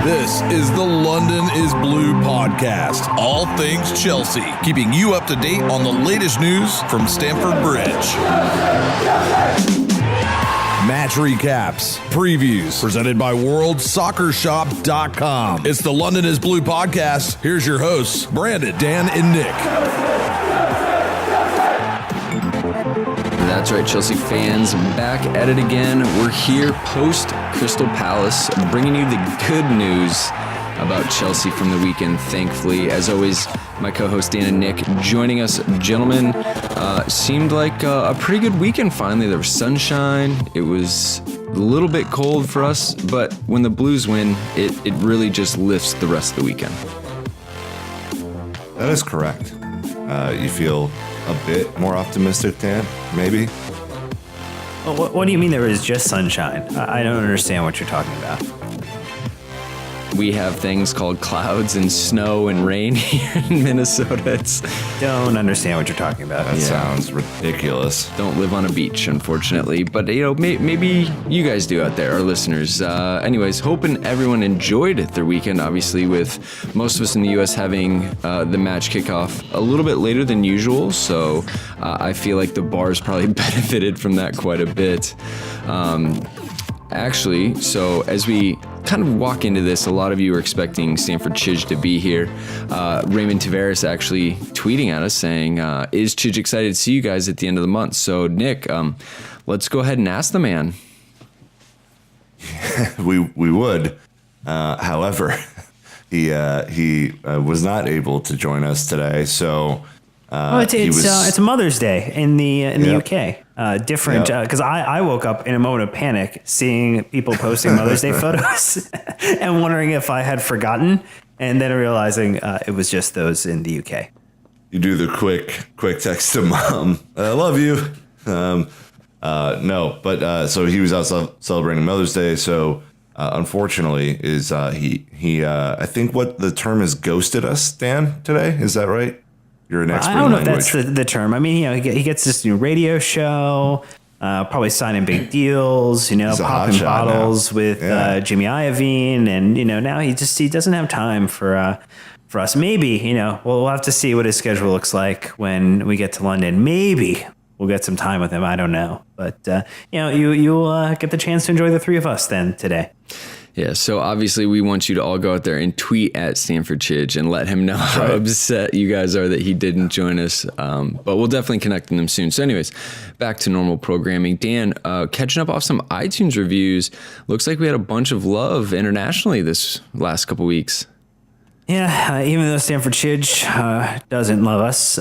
This is the London is Blue podcast. All things Chelsea, keeping you up to date on the latest news from Stamford Bridge. Match recaps, previews, presented by WorldSoccerShop.com. It's the London is Blue podcast. Here's your hosts, Brandon, Dan, and Nick. That's right, Chelsea fans, back at it again. We're here post Crystal Palace, bringing you the good news about Chelsea from the weekend, thankfully. As always, my co-host Dan and Nick joining us. Gentlemen, seemed like a pretty good weekend finally. There was sunshine. It was a little bit cold for us, but when the Blues win, it really just lifts the rest of the weekend. That is correct. You feel a bit more optimistic, Dan? Maybe? Well, what do you mean there was just sunshine? I don't understand what you're talking about. We have things called clouds and snow and rain here in Minnesota. Don't understand what you're talking about. That sounds ridiculous. Don't live on a beach, unfortunately. But, maybe you guys do out there, our listeners. Anyways, hoping everyone enjoyed their weekend, obviously, with most of us in the U.S. having the match kickoff a little bit later than usual. So I feel like the bars probably benefited from that quite a bit. Actually, so as we kind of walk into this, a lot of you are expecting Stamford Chidge to be here. Raymond Tavares actually tweeting at us saying, is Chidge excited to see you guys at the end of the month? So, Nick, let's go ahead and ask the man. we would. However, he was not able to join us today, so... it's Mother's Day in the UK. Different because I woke up in a moment of panic seeing people posting Mother's Day photos and wondering if I had forgotten, and then realizing it was just those in the UK. You do the quick text to mom. I love you. No, but so he was out celebrating Mother's Day. So unfortunately, is he? I think what the term is ghosted us, Dan, today. Is that right? You're an expert in language. I don't know if that's the term. I mean, he gets this new radio show, probably signing big deals, popping bottles with Jimmy Iovine, and now he doesn't have time for us. Maybe we'll have to see what his schedule looks like when we get to London. Maybe we'll get some time with him. I don't know, but you'll get the chance to enjoy the three of us then today. Yeah, so obviously we want you to all go out there and tweet at Stamford Chidge and let him know how upset you guys are that he didn't join us. But we'll definitely connect with them soon. So anyways, back to normal programming. Dan, catching up off some iTunes reviews. Looks like we had a bunch of love internationally this last couple weeks. Yeah, even though Stamford Chidge doesn't love us,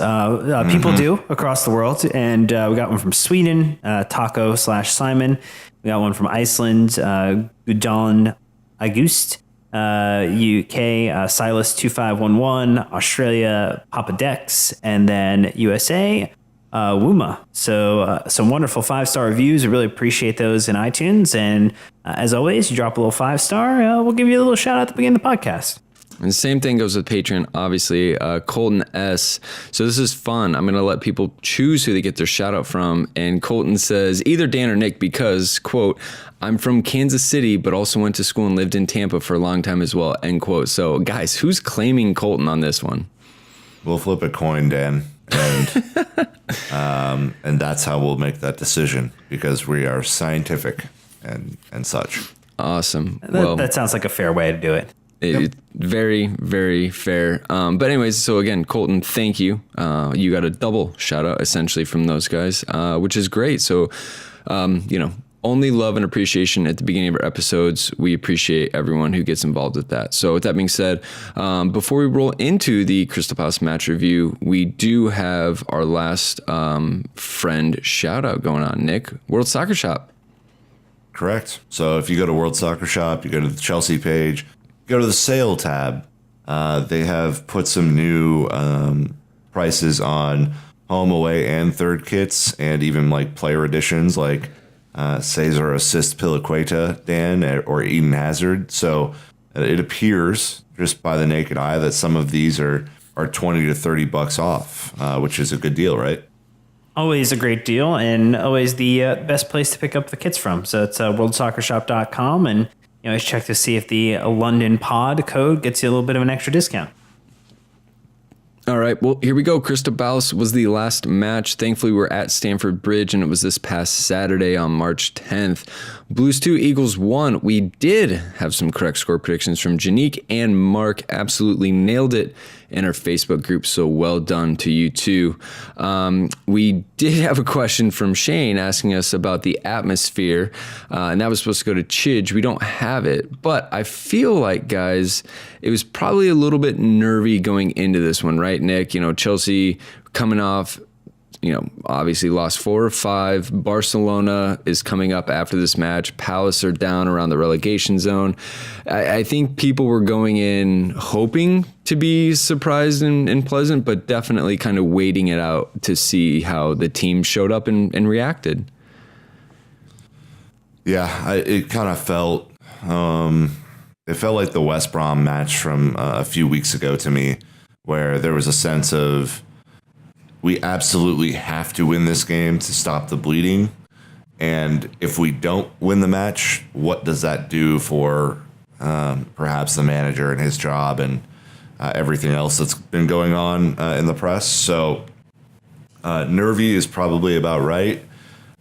people do across the world. And we got one from Sweden, Taco/Simon. We got one from Iceland, Gudon August, UK, Silas2511, Australia, Papa Dex, and then USA, Wuma. So some wonderful 5-star reviews. I really appreciate those in iTunes. And as always, you drop a little 5-star, we'll give you a little shout out at the beginning of the podcast. And the same thing goes with Patreon, obviously. Colton S. So this is fun. I'm going to let people choose who they get their shout out from. And Colton says, either Dan or Nick, because, quote, I'm from Kansas City, but also went to school and lived in Tampa for a long time as well, end quote. So, guys, who's claiming Colton on this one? We'll flip a coin, Dan. And and that's how we'll make that decision, because we are scientific and such. Awesome. That sounds like a fair way to do it. Very, very fair. But anyways, so again, Colton, thank you. You got a double shout out essentially from those guys, which is great. So, only love and appreciation at the beginning of our episodes. We appreciate everyone who gets involved with that. So with that being said, before we roll into the Crystal Palace match review, we do have our last friend shout out going on. Nick, World Soccer Shop. Correct. So if you go to World Soccer Shop, you go to the Chelsea page, go to the sale tab. They have put some new prices on home, away, and third kits, and even like player editions like Cesar Assist Piliqueta, Dan, or Eden Hazard. So it appears just by the naked eye that some of these are 20 to $30 off, which is a good deal, right? Always a great deal, and always the best place to pick up the kits from. So it's worldsoccershop.com, and you always check to see if the London Pod code gets you a little bit of an extra discount. All right, well, here we go. Crystal Palace was the last match. Thankfully, we're at Stamford Bridge, and it was this past Saturday on March 10th. Blues 2, Eagles 1. We did have some correct score predictions from Janique and Mark. Absolutely nailed it in our Facebook group, so well done to you two. We did have a question from Shane asking us about the atmosphere, and that was supposed to go to Chidge. We don't have it, but I feel like, guys, it was probably a little bit nervy going into this one, right, Nick? You know, Chelsea coming off, obviously lost 4 or 5. Barcelona is coming up after this match. Palace are down around the relegation zone. I think people were going in hoping to be surprised and pleasant, but definitely kind of waiting it out to see how the team showed up and reacted. Yeah, it kind of felt... it felt like the West Brom match from a few weeks ago to me, where there was a sense of, we absolutely have to win this game to stop the bleeding. And if we don't win the match, what does that do for perhaps the manager and his job and everything else that's been going on in the press? So nervy is probably about right.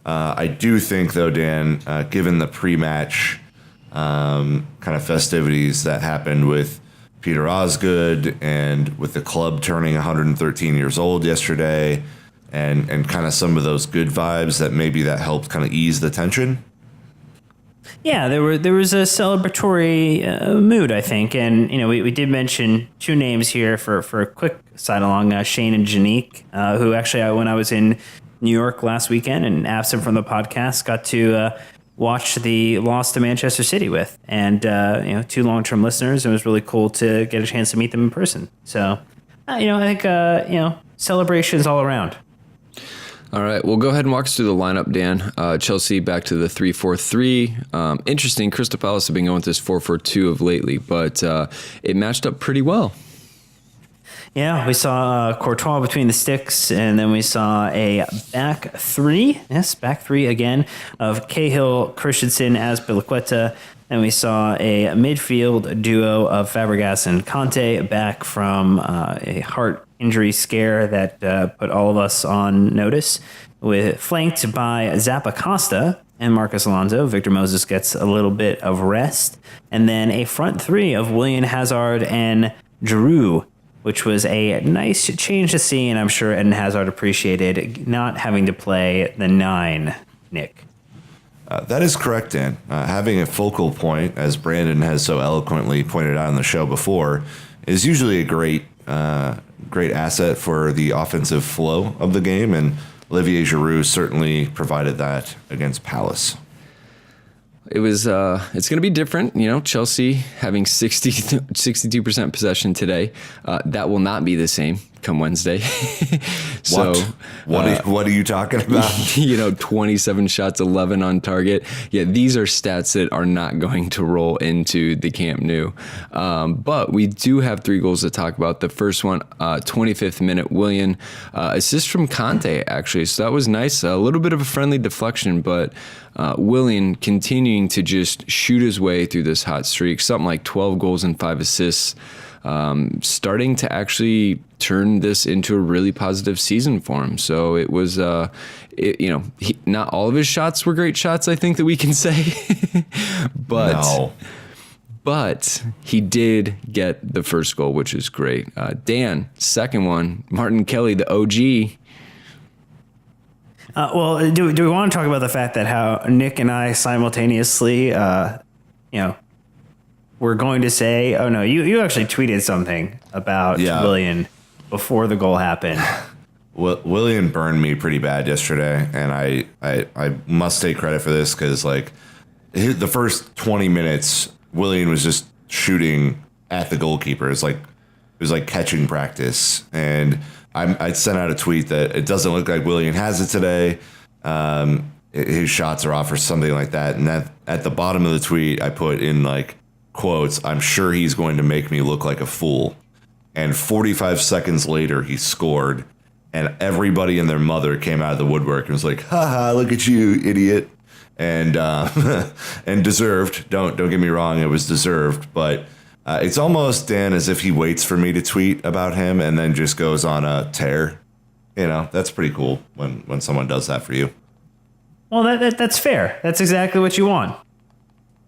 I do think, though, Dan, given the pre-match kind of festivities that happened with Peter Osgood and with the club turning 113 years old yesterday, and kind of some of those good vibes, that maybe that helped kind of ease the tension. Yeah, there was a celebratory mood, I think, and we did mention 2 names here for a quick side along, Shane and Janique, who actually, when I was in New York last weekend and absent from the podcast, got to watch the loss to Manchester City with, and 2 long-term listeners. It was really cool to get a chance to meet them in person. So, I think celebrations all around. All right, well, go ahead and walk us through the lineup, Dan. Chelsea back to the 3-4-3. Interesting. Crystal Palace have been going with this 4-4-2 of lately, but it matched up pretty well. Yeah, we saw Courtois between the sticks, and then we saw a back 3. Yes, back 3 again of Cahill, Christensen, Azpilicueta. And we saw a midfield duo of Fabregas and Conte back from a heart injury scare that put all of us on notice, flanked by Zappacosta and Marcos Alonso. Victor Moses gets a little bit of rest. And then a front 3 of Willian Hazard and Giroud, which was a nice change to see, and I'm sure Eden Hazard appreciated not having to play the 9, Nick. That is correct, Dan. Having a focal point, as Brandon has so eloquently pointed out on the show before, is usually a great asset for the offensive flow of the game, and Olivier Giroud certainly provided that against Palace. It was. It's going to be different, Chelsea having 62% possession today. That will not be the same come Wednesday. So, what are you talking about? 27 shots, 11 on target. Yeah, these are stats that are not going to roll into the Camp Nou. But we do have 3 goals to talk about. The first one, 25th minute, Willian, assist from Conte, actually. So that was nice. A little bit of a friendly deflection, but Willian continuing to just shoot his way through this hot streak, something like 12 goals and 5 assists, starting to actually turn this into a really positive season for him. So it was, not all of his shots were great shots, I think that we can say, but he did get the first goal, which is great. Dan, second one, Martin Kelly, the OG. Well, do we want to talk about the fact that how Nick and I simultaneously, we're going to say, oh no, you actually tweeted something about Willian before the goal happened. Willian burned me pretty bad yesterday, and I must take credit for this, because the first 20 minutes, Willian was just shooting at the goalkeeper. It was like catching practice, and I sent out a tweet that it doesn't look like Willian has it today. His shots are off or something like that. And at the bottom of the tweet, I put in quotes, "I'm sure he's going to make me look like a fool." And 45 seconds later, he scored, and everybody and their mother came out of the woodwork and was like, "Ha ha, look at you, idiot." and and deserved. Don't get me wrong, it was deserved, but it's almost, Dan, as if he waits for me to tweet about him and then just goes on a tear. You know, that's pretty cool when someone does that for you. Well, that's fair. That's exactly what you want.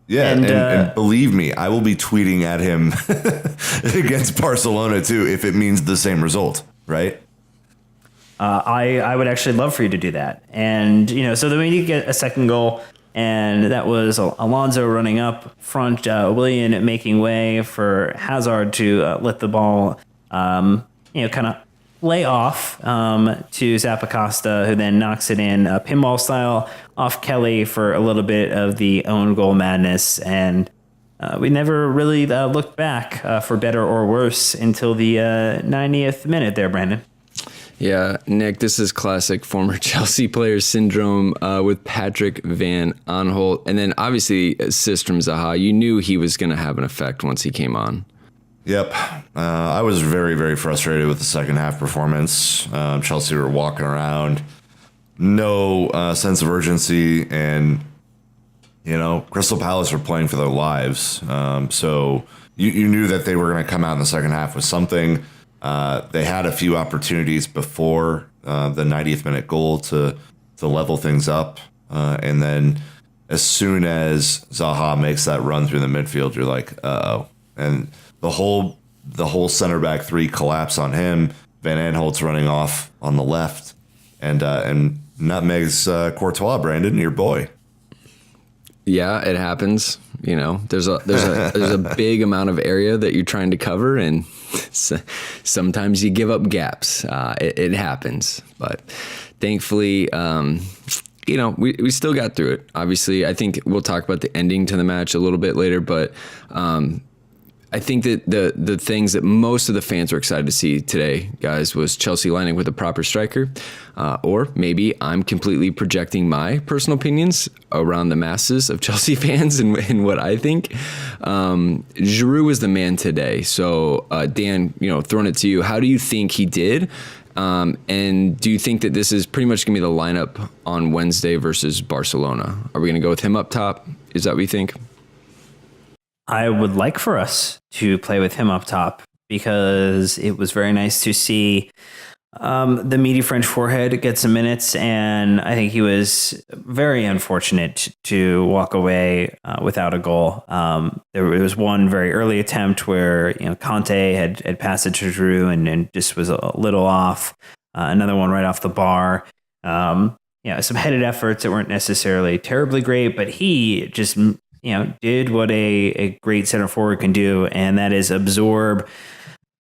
Yeah, and believe me, I will be tweeting at him against Barcelona too if it means the same result, right? I would actually love for you to do that. And, you know, so then we need to get a second goal, and that was Alonso running up front, Willian making way for Hazard to let the ball, kind of lay off to Zappacosta, who then knocks it in pinball style off Kelly for a little bit of the own goal madness. And we never really looked back for better or worse until the 90th minute there, Brandon. Yeah, Nick, this is classic former Chelsea player syndrome with Patrick Van Aanholt. And then obviously assist from Zaha. You knew he was going to have an effect once he came on. Yep. I was very, very frustrated with the second half performance. Chelsea were walking around, no sense of urgency, and, you know, Crystal Palace were playing for their lives. So you knew that they were going to come out in the second half with something. They had a few opportunities before the 90th minute goal to level things up. And then as soon as Zaha makes that run through the midfield, you're like, uh-oh. And the whole center back three collapse on him. Van Aanholt's running off on the left, and nutmegs Courtois, Brandon, your boy. Yeah, it happens. You know, there's a big amount of area that you're trying to cover, and sometimes you give up gaps. It happens, but thankfully, we still got through it. Obviously, I think we'll talk about the ending to the match a little bit later, but I think that the things that most of the fans were excited to see today, guys, was Chelsea lining with a proper striker, or maybe I'm completely projecting my personal opinions around the masses of Chelsea fans and what I think. Giroud was the man today. So, Dan, throwing it to you, how do you think he did? And do you think that this is pretty much going to be the lineup on Wednesday versus Barcelona? Are we going to go with him up top? Is that what you think? I would like for us to play with him up top because it was very nice to see the meaty French forehead get some minutes, and I think he was very unfortunate to walk away without a goal. There was one very early attempt where Conte had passed it to Giroud and just was a little off. Another one right off the bar. Some headed efforts that weren't necessarily terribly great, but he just did what a great center forward can do, and that is absorb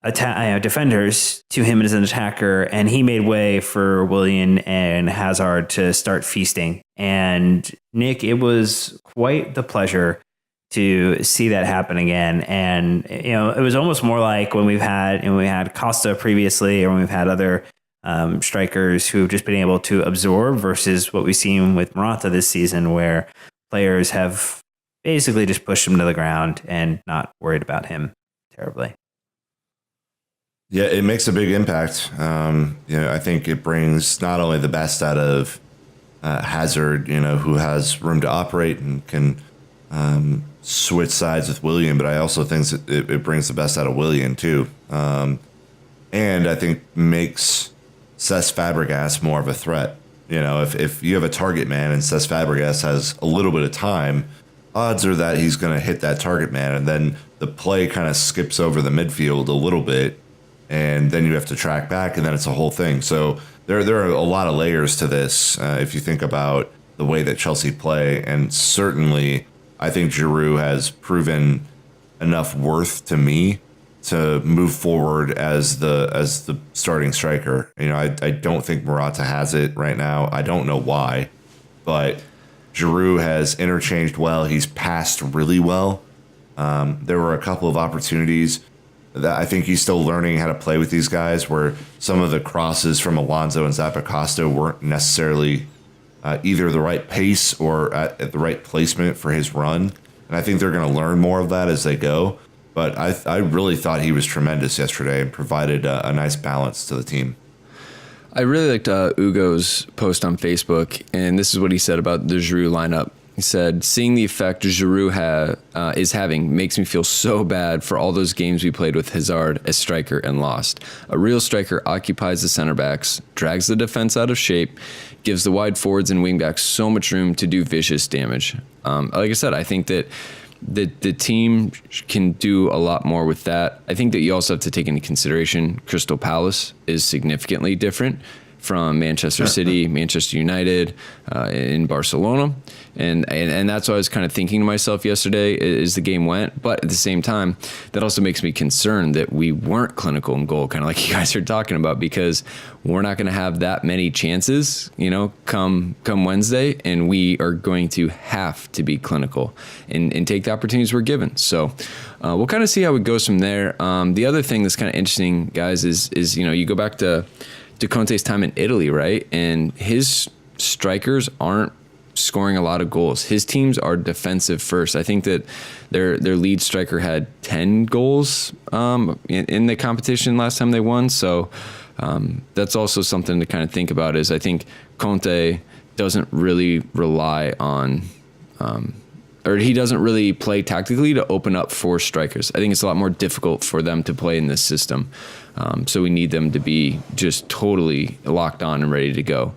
defenders to him as an attacker. And he made way for Willian and Hazard to start feasting. And Nick, it was quite the pleasure to see that happen again. And it was almost more like when we had Costa previously, or when we've had other strikers who have just been able to absorb, versus what we've seen with Morata this season, where players have basically just pushed him to the ground and not worried about him terribly. Yeah, it makes a big impact. I think it brings not only the best out of Hazard, who has room to operate and can switch sides with Willian, but I also think it brings the best out of Willian too. And I think makes Cesc Fabregas more of a threat. If you have a target man and Cesc Fabregas has a little bit of time, odds are that he's going to hit that target man, and then the play kind of skips over the midfield a little bit, and then you have to track back, and then it's a whole thing. So there are a lot of layers to this if you think about the way that Chelsea play, and certainly I think Giroud has proven enough worth to me to move forward as the starting striker. I don't think Morata has it right now. I don't know why, but Giroud has interchanged well. He's passed really well. There were a couple of opportunities that I think he's still learning how to play with these guys, where some of the crosses from Alonso and Zappacosta weren't necessarily either the right pace or at the right placement for his run. And I think they're going to learn more of that as they go. But I really thought he was tremendous yesterday and provided a nice balance to the team. I really liked Ugo's post on Facebook, and this is what he said about the Giroud lineup. He said, seeing the effect Giroud is having makes me feel so bad for all those games we played with Hazard as striker and lost. A real striker occupies the center backs, drags the defense out of shape, gives the wide forwards and wing backs so much room to do vicious damage. Like I said, I think that the team can do a lot more with that. I think that you also have to take into consideration Crystal Palace is significantly different from Manchester City, Manchester United, in Barcelona. And that's what I was kind of thinking to myself yesterday as the game went. But at the same time, that also makes me concerned that we weren't clinical in goal, kind of like you guys are talking about, because we're not going to have that many chances, come Wednesday, and we are going to have to be clinical and take the opportunities we're given. So we'll kind of see how it goes from there. The other thing that's kind of interesting, guys, is you go back to Conte's time in Italy, right? And his strikers aren't scoring a lot of goals. His teams are defensive first. I think that their lead striker had 10 goals in the competition last time they won. So that's also something to kind of think about, is I think Conte doesn't really rely on or he doesn't really play tactically to open up for strikers. I think it's a lot more difficult for them to play in this system. So we need them to be just totally locked on and ready to go.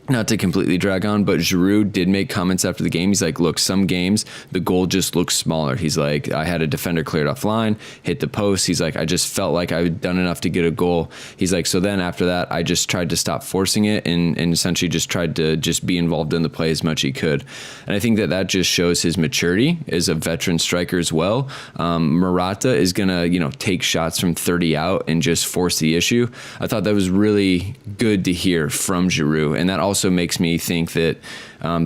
Not to completely drag on, but Giroud did make comments after the game. He's like, look, some games, the goal just looks smaller. He's like, I had a defender cleared offline, hit the post. He's like, I just felt like I had done enough to get a goal. He's like, so then after that, I just tried to stop forcing it and essentially just tried to just be involved in the play as much as he could. And I think that just shows his maturity as a veteran striker as well. Morata is going to, take shots from 30 out and just force the issue. I thought that was really good to hear from Giroud. And that also makes me think that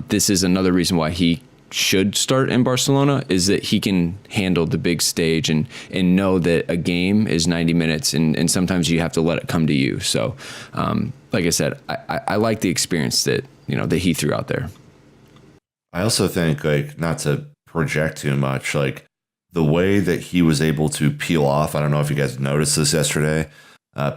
this is another reason why he should start in Barcelona, is that he can handle the big stage and know that a game is 90 minutes and sometimes you have to let it come to you. So like I said, I like the experience that that he threw out there. I also think, not to project too much, the way that he was able to peel off, I don't know if you guys noticed this yesterday,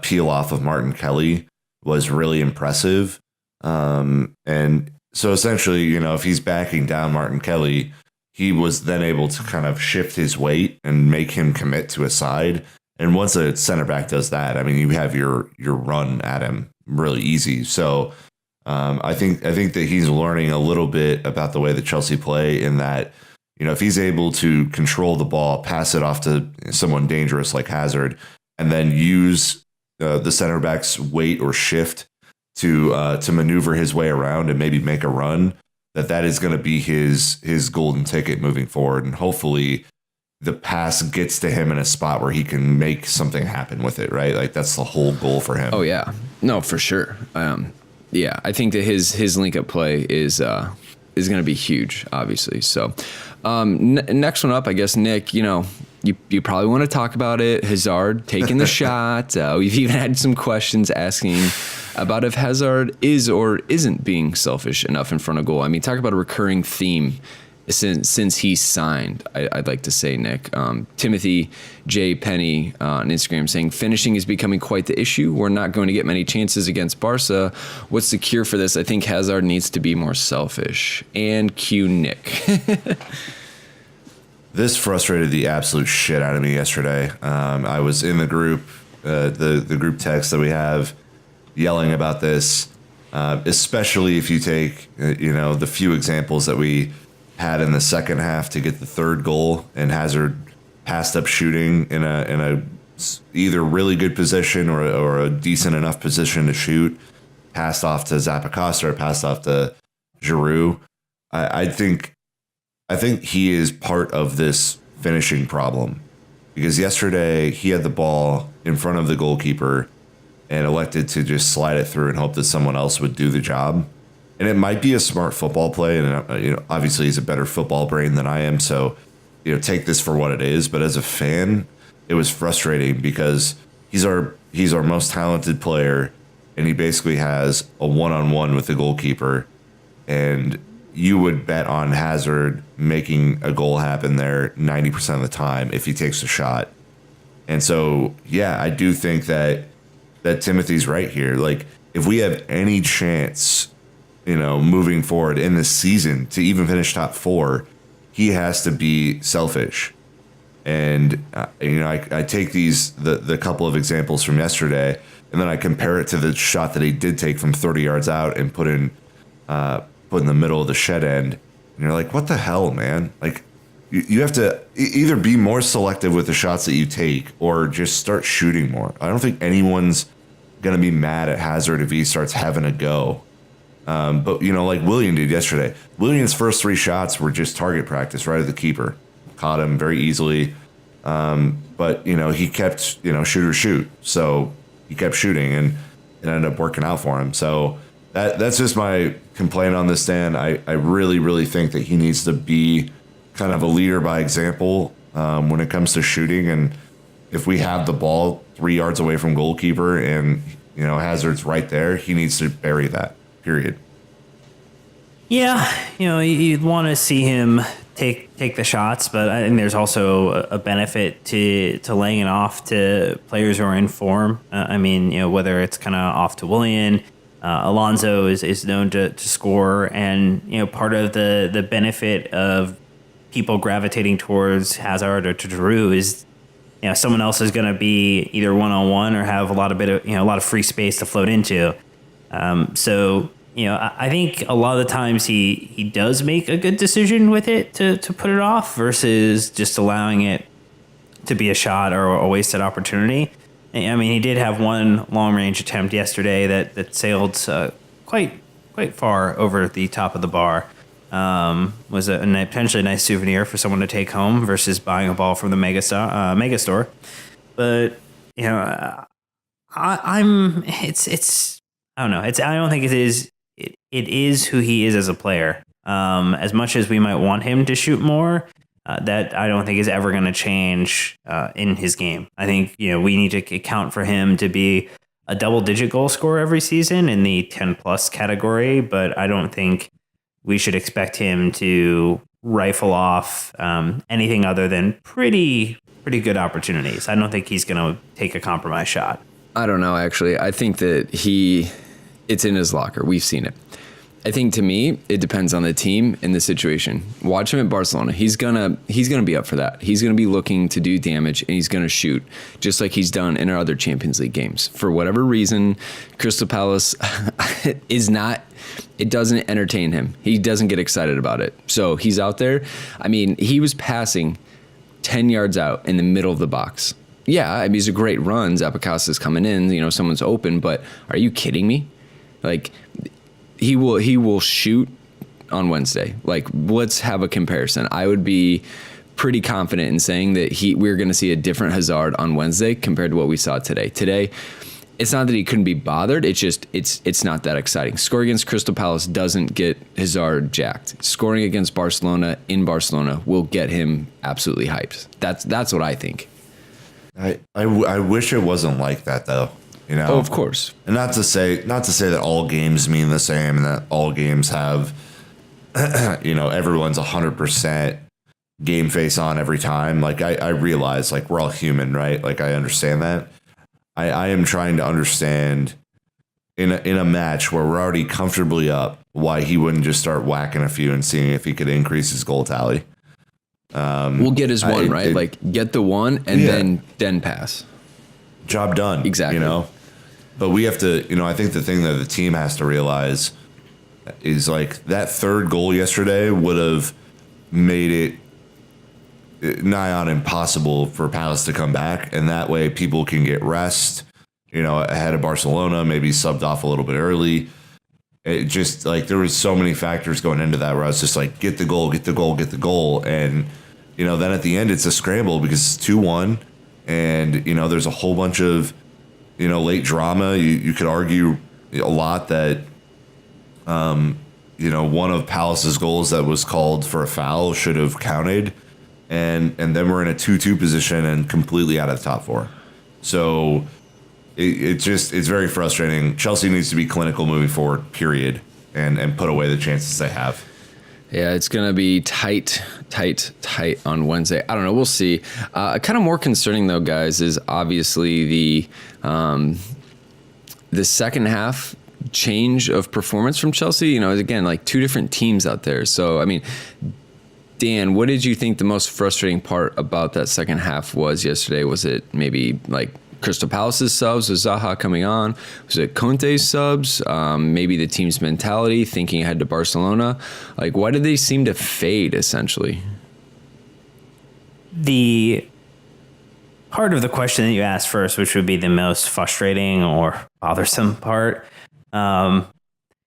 peel off of Martin Kelly was really impressive. And so essentially, if he's backing down Martin Kelly, he was then able to kind of shift his weight and make him commit to a side. And once a center back does that, I mean, you have your run at him really easy. So I think that he's learning a little bit about the way that Chelsea play, in that, if he's able to control the ball, pass it off to someone dangerous like Hazard, and then use the center back's weight or shift to maneuver his way around and maybe make a run, that is going to be his golden ticket moving forward. And hopefully the pass gets to him in a spot where he can make something happen with it, right? That's the whole goal for him. Oh yeah, no, for sure. Yeah, I think that his link up play is going to be huge, obviously. So next one up, I guess, Nick, you probably want to talk about it. Hazard taking the shot. We've even had some questions asking about if Hazard is or isn't being selfish enough in front of goal. I mean, talk about a recurring theme since he signed, I'd like to say, Nick. Timothy J. Penny on Instagram saying, finishing is becoming quite the issue. We're not going to get many chances against Barca. What's the cure for this? I think Hazard needs to be more selfish. And cue Nick. This frustrated the absolute shit out of me yesterday. I was in the group, the group text that we have, yelling about this, especially if you take, the few examples that we had in the second half to get the third goal, and Hazard passed up shooting in a either really good position or a decent enough position to shoot, passed off to Zappacosta or passed off to Giroud. I think he is part of this finishing problem, because yesterday he had the ball in front of the goalkeeper and elected to just slide it through and hope that someone else would do the job. And it might be a smart football play, and obviously he's a better football brain than I am, so take this for what it is. But as a fan, it was frustrating because he's our most talented player, and he basically has a one-on-one with the goalkeeper, and you would bet on Hazard making a goal happen there 90% of the time if he takes a shot. And so, yeah, I do think that that Timothy's right here. Like, if we have any chance, moving forward in this season to even finish top 4, he has to be selfish. And, I take the couple of examples from yesterday, and then I compare it to the shot that he did take from 30 yards out and put in the middle of the shed end. And you're like, what the hell, man? Like, you have to either be more selective with the shots that you take or just start shooting more. I don't think anyone's going to be mad at Hazard if he starts having a go. But, like Willian did yesterday. Willian's first 3 shots were just target practice right at the keeper. Caught him very easily. But, he kept, shoot or shoot. So he kept shooting, and it ended up working out for him. So that's just my complaint on this stand. I really, really think that he needs to be kind of a leader by example when it comes to shooting. And if we have the ball 3 yards away from goalkeeper and, Hazard's right there, he needs to bury that, period. Yeah, you'd want to see him take the shots, but I think there's also a benefit to laying it off to players who are in form. Whether it's kind of off to Willian, Alonso is known to score, and part of the benefit of people gravitating towards Hazard or to Giroud is someone else is going to be either one-on-one or have a lot of free space to float into. I think a lot of the times he does make a good decision with it to put it off versus just allowing it to be a shot or a wasted opportunity. He did have one long-range attempt yesterday that sailed quite far over the top of the bar. Was a potentially nice souvenir for someone to take home versus buying a ball from the mega store. But I don't know. I don't think it is. It is who he is as a player. As much as we might want him to shoot more, that I don't think is ever going to change in his game. I think we need to account for him to be a double-digit goal scorer every season in the 10+ category, but I don't think we should expect him to rifle off anything other than pretty good opportunities. I don't think he's going to take a compromise shot. I don't know, actually. I think that it's in his locker. We've seen it. I think, to me, it depends on the team and the situation. Watch him at Barcelona. He's gonna be up for that. He's gonna be looking to do damage, and he's gonna shoot, just like he's done in our other Champions League games. For whatever reason, Crystal Palace is not. It doesn't entertain him. He doesn't get excited about it. So he's out there. He was passing 10 yards out in the middle of the box. Yeah, it's a great run. Zappacosta's coming in. Someone's open. But are you kidding me? Like, he will shoot on Wednesday. Like, let's have a comparison. I would be pretty confident in saying that we're going to see a different Hazard on Wednesday compared to what we saw today. Today, it's not that he couldn't be bothered. It's just it's not that exciting. Scoring against Crystal Palace doesn't get Hazard jacked. Scoring against Barcelona in Barcelona will get him absolutely hyped. That's what I think. I wish it wasn't like that, though. Oh, of course. And not to say that all games mean the same and that all games have, everyone's 100% game face on every time. Like, I realize, like, we're all human, right? Like, I understand that. I am trying to understand in a match where we're already comfortably up why he wouldn't just start whacking a few and seeing if he could increase his goal tally. We'll get his one, right? Like, get the one and then pass. Job done. Exactly. But we have to, I think the thing that the team has to realize is, like, that third goal yesterday would have made it nigh on impossible for Palace to come back. And that way people can get rest, ahead of Barcelona, maybe subbed off a little bit early. It just, like, there was so many factors going into that where I was just like, get the goal. And, then at the end it's a scramble because it's 2-1 and, there's a whole bunch of, late drama. You could argue a lot that, one of Palace's goals that was called for a foul should have counted. And then we're in a 2-2 position and completely out of the top 4. So it's very frustrating. Chelsea needs to be clinical moving forward, period, and put away the chances they have. Yeah, it's going to be tight on Wednesday. I don't know. We'll see. Kind of more concerning, though, guys, is obviously the the second half change of performance from Chelsea, again, like two different teams out there. So, I mean, Dan, what did you think the most frustrating part about that second half was yesterday? Was it maybe like Crystal Palace's subs? Was Zaha coming on? Was it Conte's subs? Maybe the team's mentality, thinking ahead to Barcelona? Like, why did they seem to fade, essentially? The part of the question that you asked first, which would be the most frustrating or bothersome part,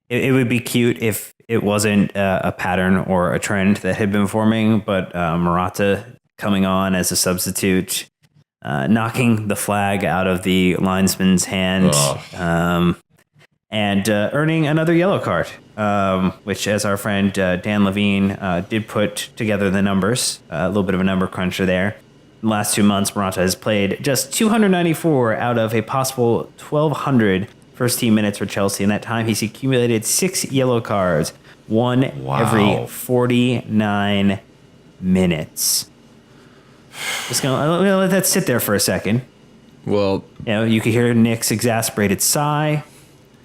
it would be cute if it wasn't a pattern or a trend that had been forming, but Morata coming on as a substitute, knocking the flag out of the linesman's hand, and earning another yellow card, which, as our friend Dan Levine did put together the numbers, a little bit of a number cruncher there. In the last 2 months, Morata has played just 294 out of a possible 1,200 first-team minutes for Chelsea. In that time, he's accumulated 6 yellow cards, one every 49 minutes. Just gonna let that sit there for a second. Well, you can hear Nick's exasperated sigh.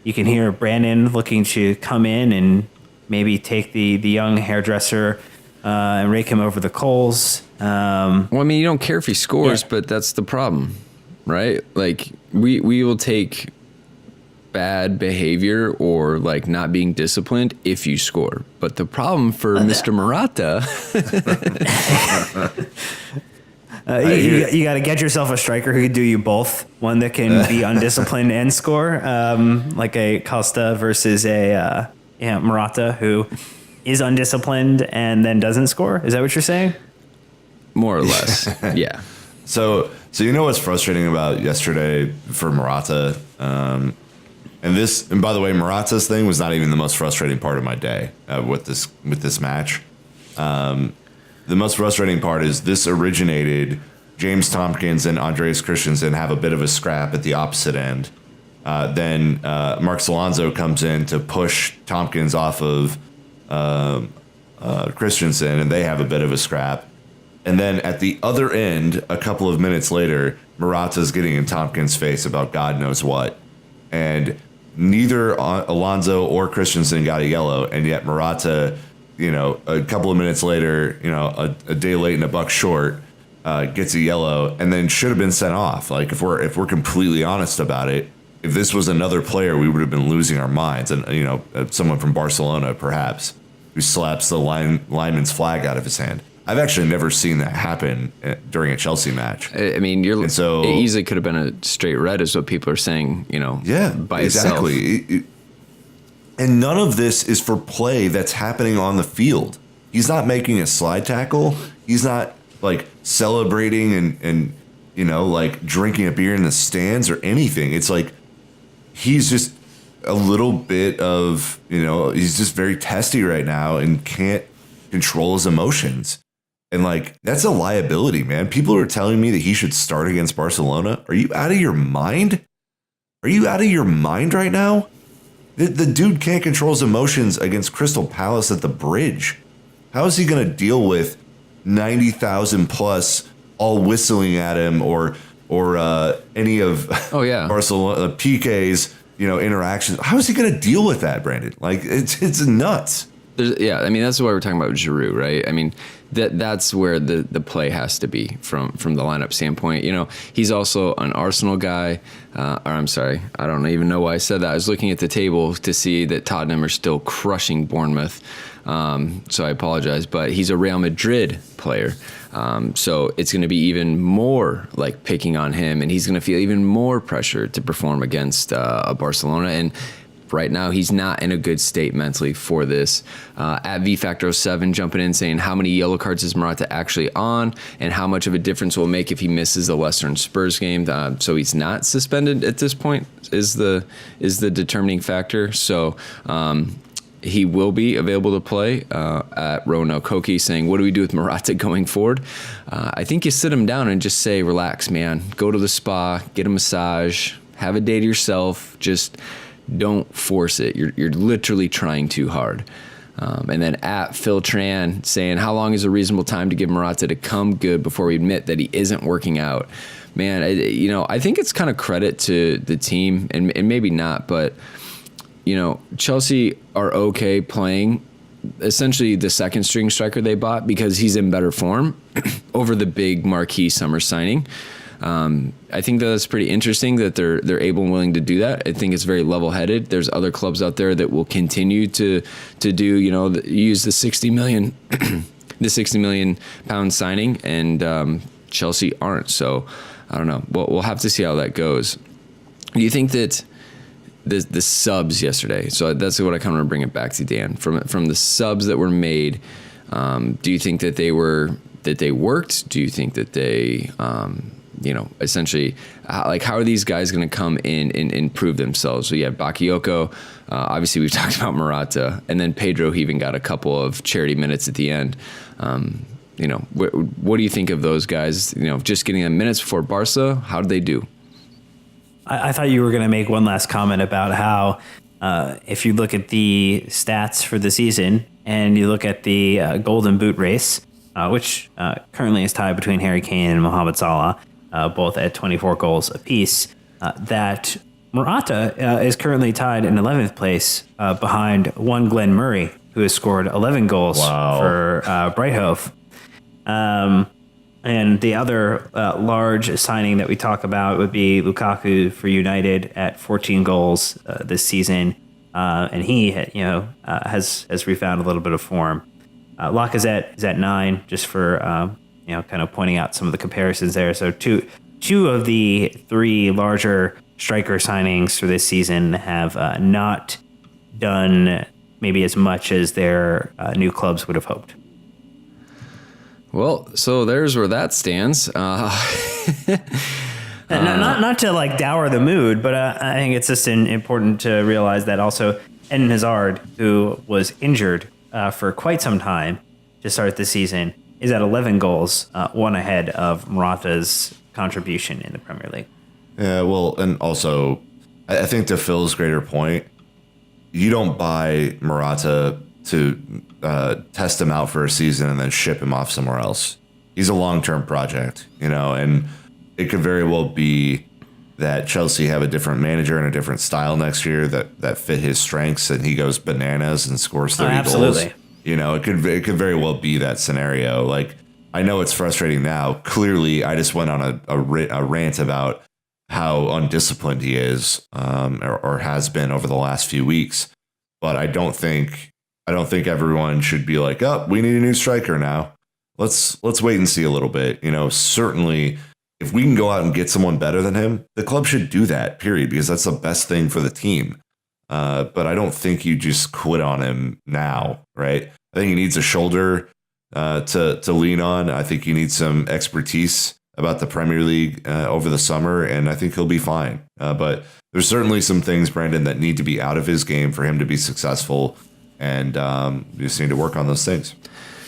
You can hear Brandon looking to come in and maybe take the young hairdresser and rake him over the coals. Well, I mean, you don't care if he scores, but that's the problem, right? Like, we will take bad behavior or like not being disciplined if you score. But the problem for Mr. Morata, you got to get yourself a striker who can do you both. One that can be undisciplined and score, like a Costa versus a Morata who is undisciplined and then doesn't score. Is that what you're saying? More or less, yeah. So what's frustrating about yesterday for Morata, and by the way, Morata's thing was not even the most frustrating part of my day with this match. The most frustrating part is this originated. James Tompkins and Andreas Christensen have a bit of a scrap at the opposite end. Then Marcos Alonso comes in to push Tompkins off of Christensen, and they have a bit of a scrap. And then at the other end, a couple of minutes later, Morata's getting in Tompkins' face about God knows what. And neither Alonso or Christensen got a yellow, and yet Morata, a couple of minutes later, a day late and a buck short, gets a yellow, and then should have been sent off. Like, if we're completely honest about it, if this was another player, we would have been losing our minds. And someone from Barcelona, perhaps, who slaps the lineman's flag out of his hand. I've actually never seen that happen during a Chelsea match. I mean, it easily could have been a straight red, is what people are saying. By exactly. itself. And none of this is for play that's happening on the field. He's not making a slide tackle. He's not like celebrating and like drinking a beer in the stands or anything. It's like he's just a little bit of he's just very testy right now and can't control his emotions. And like, that's a liability, man. People are telling me that he should start against Barcelona. Are you out of your mind? Are you out of your mind right now? The dude can't control his emotions against Crystal Palace at the Bridge. How is he going to deal with 90,000 plus all whistling at him or any of Barcelona Piqué's interactions? How is he going to deal with that, Brandon? Like, it's nuts. I mean, that's why we're talking about Giroud, right? I mean, that's where the play has to be from the lineup standpoint. He's also an Arsenal guy. Or I'm sorry, I don't even know why I said that. I was looking at the table to see that Tottenham are still crushing Bournemouth. So I apologize, but he's a Real Madrid player. So it's going to be even more like picking on him, and he's going to feel even more pressure to perform against Barcelona. And right now, he's not in a good state mentally for this. At VFactor7 jumping in saying how many yellow cards is Morata actually on and how much of a difference will it make if he misses the Leicester and Spurs game. So he's not suspended at this point is the determining factor. So he will be available to play. At Rono Koki saying, what do we do with Morata going forward? I think you sit him down and just say, relax, man. Go to the spa, get a massage, have a day to yourself. Just don't force it. You're literally trying too hard. And then at Phil Tran saying, how long is a reasonable time to give Morata to come good before we admit that he isn't working out? Man, I think it's kind of credit to the team, and maybe not, but, Chelsea are okay playing essentially the second string striker they bought because he's in better form over the big marquee summer signing. I think that's pretty interesting that they're able and willing to do that. I think it's very level-headed. There's other clubs out there that will continue to do, use the 60 million, the 60 million pound signing, and Chelsea aren't. So I don't know. We'll have to see how that goes. Do you think that the subs yesterday? So that's what I kind of want to bring it back to, Dan. From the subs that were made, do you think that they worked? Do you think that they essentially, how are these guys going to come in and improve themselves? So you have Bakayoko, obviously we've talked about Morata, and then Pedro even got a couple of charity minutes at the end. What do you think of those guys? Just getting them minutes before Barca, how did they do? I thought you were going to make one last comment about how if you look at the stats for the season and you look at the Golden Boot race, which currently is tied between Harry Kane and Mohamed Salah, both at 24 goals apiece, that Morata is currently tied in 11th place behind one Glenn Murray, who has scored 11 goals for Brighthove. And the other large signing that we talk about would be Lukaku for United at 14 goals this season, and he has refound a little bit of form. Lacazette is at 9, just for kind of pointing out some of the comparisons there. So two of the 3 larger striker signings for this season have not done maybe as much as their new clubs would have hoped. Well, so there's where that stands. Not to dour the mood, but I think it's just important to realize that also Eden Hazard, who was injured for quite some time to start the season, is at 11 goals, one ahead of Morata's contribution in the Premier League. Yeah, well, and also, I think to Phil's greater point, you don't buy Morata to test him out for a season and then ship him off somewhere else. He's a long-term project, and it could very well be that Chelsea have a different manager and a different style next year that fit his strengths, and he goes bananas and scores 30 goals. Absolutely. It could very well be that scenario. I know it's frustrating now. Clearly, I just went on a rant about how undisciplined he is, or has been over the last few weeks. But I don't think everyone should be like, oh, we need a new striker now. Let's wait and see a little bit. Certainly, if we can go out and get someone better than him, the club should do that, period, because that's the best thing for the team. But I don't think you just quit on him now, right? I think he needs a shoulder to lean on. I think he needs some expertise about the Premier League over the summer, and I think he'll be fine. But there's certainly some things, Brandon, that need to be out of his game for him to be successful, and you just need to work on those things.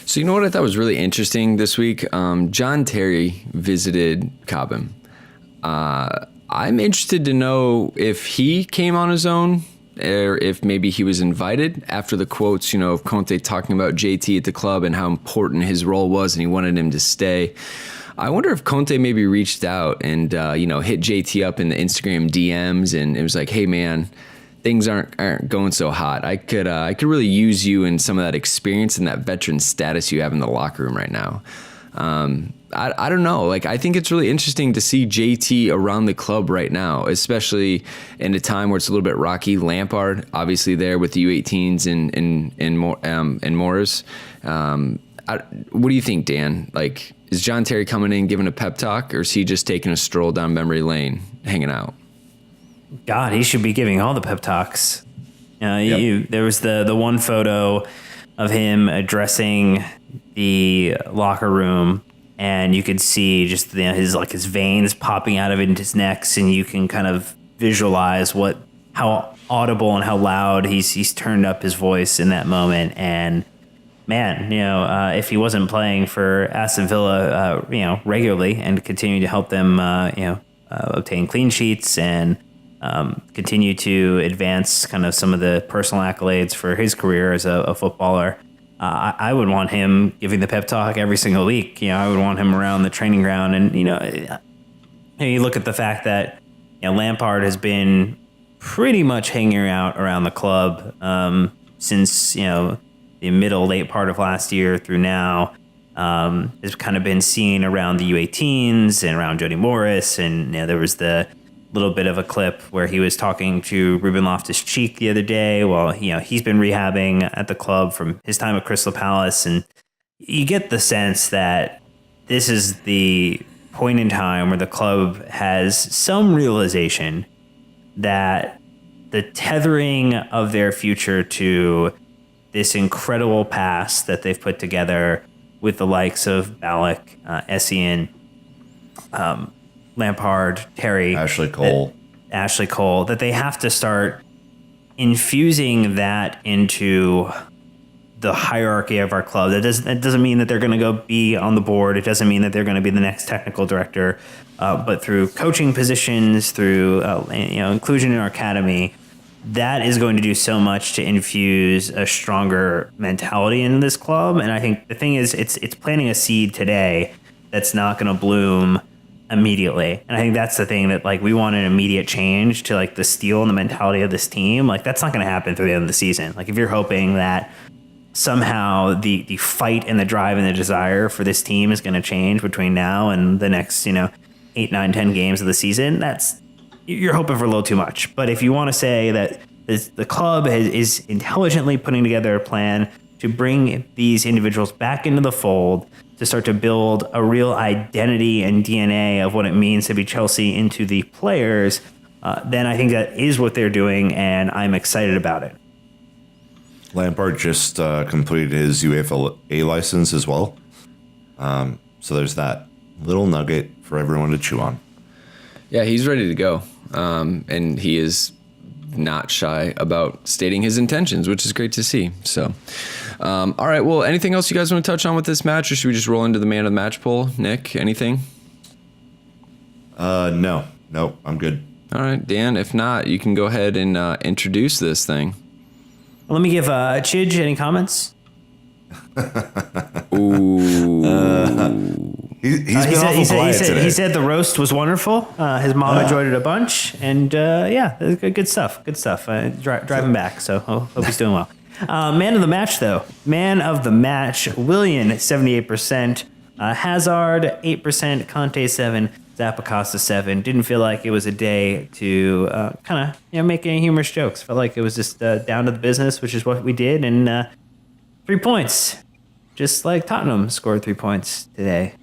So you know what I thought was really interesting this week? John Terry visited Cobham. I'm interested to know if he came on his own, or if maybe he was invited after the quotes, of Conte talking about JT at the club and how important his role was and he wanted him to stay. I wonder if Conte maybe reached out and, hit JT up in the Instagram DMs and it was like, hey, man, things aren't going so hot. I could really use you and some of that experience and that veteran status you have in the locker room right now. I don't know. I think it's really interesting to see JT around the club right now, especially in a time where it's a little bit rocky. Lampard, obviously, there with the U18s and Morris. What do you think, Dan? Is John Terry coming in giving a pep talk, or is he just taking a stroll down memory lane, hanging out? God, he should be giving all the pep talks. There was the one photo of him addressing the locker room, and you could see just his veins popping out of his necks, and you can kind of visualize how audible and how loud he's turned up his voice in that moment. And man, if he wasn't playing for Aston Villa, regularly and continuing to help them, obtain clean sheets and continue to advance kind of some of the personal accolades for his career as a footballer. I would want him giving the pep talk every single week. I would want him around the training ground. And, you look at the fact that Lampard has been pretty much hanging out around the club since, the late part of last year through now. Has kind of been seen around the U18s and around Jody Morris. And there was the little bit of a clip where he was talking to Ruben Loftus-Cheek the other day while he's been rehabbing at the club from his time at Crystal Palace, and you get the sense that this is the point in time where the club has some realization that the tethering of their future to this incredible past that they've put together with the likes of Ballack, Essien, Lampard, Terry, Ashley Cole, that they have to start infusing that into the hierarchy of our club. That doesn't mean that they're going to go be on the board. It doesn't mean that they're going to be the next technical director, but through coaching positions, through inclusion in our academy, that is going to do so much to infuse a stronger mentality in this club. And I think the thing is, it's planting a seed today that's not going to bloom immediately. And I think that's the thing that we want an immediate change to the steel and the mentality of this team. That's not going to happen through the end of the season. If you're hoping that somehow the fight and the drive and the desire for this team is going to change between now and the next 8, 9, 10 games of the season, you're hoping for a little too much. But if you want to say that the club is intelligently putting together a plan to bring these individuals back into the fold, to start to build a real identity and DNA of what it means to be Chelsea into the players, then I think that is what they're doing, and I'm excited about it. Lampard just completed his UEFA A license as well. So there's that little nugget for everyone to chew on. Yeah, he's ready to go. And he is not shy about stating his intentions, which is great to see. So, all right. Well, anything else you guys want to touch on with this match, or should we just roll into the man of the match poll? Nick, anything? No, I'm good. All right, Dan, if not, you can go ahead and introduce this thing. Let me give Chidge any comments. Ooh. He said the roast was wonderful. His mom enjoyed it a bunch, and good stuff. Good stuff. Driving back, so hope he's doing well. Man of the match, though. Man of the match, Willian, 78%. Hazard, 8%. Conte, 7%. Zappacosta, 7%. Didn't feel like it was a day to kind of make any humorous jokes. Felt like it was just down to the business, which is what we did, and 3 points. Just like Tottenham scored 3 points today.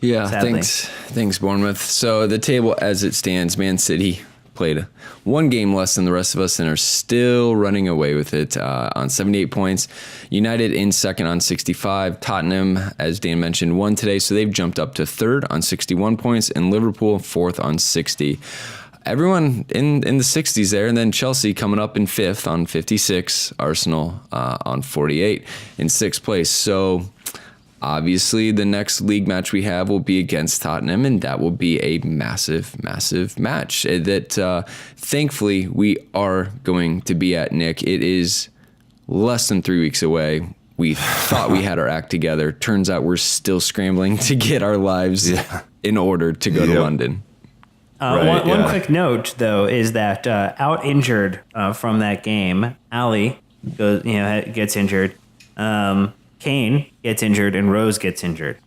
Yeah, sadly. Thanks, Bournemouth. So the table as it stands, Man City played one game less than the rest of us and are still running away with it on 78 points. United in second on 65. Tottenham, as Dan mentioned, won today, so they've jumped up to third on 61 points, and Liverpool fourth on 60. Everyone in the 60s there, and then Chelsea coming up in fifth on 56, Arsenal on 48 in sixth place. So obviously the next league match we have will be against Tottenham, and that will be a massive, massive match that thankfully we are going to be at, Nick. It is less than 3 weeks away. We thought we had our act together. Turns out we're still scrambling to get our lives in order to go to London. One quick note, though, is that out injured from that game, Ali gets injured, Kane gets injured, and Rose gets injured.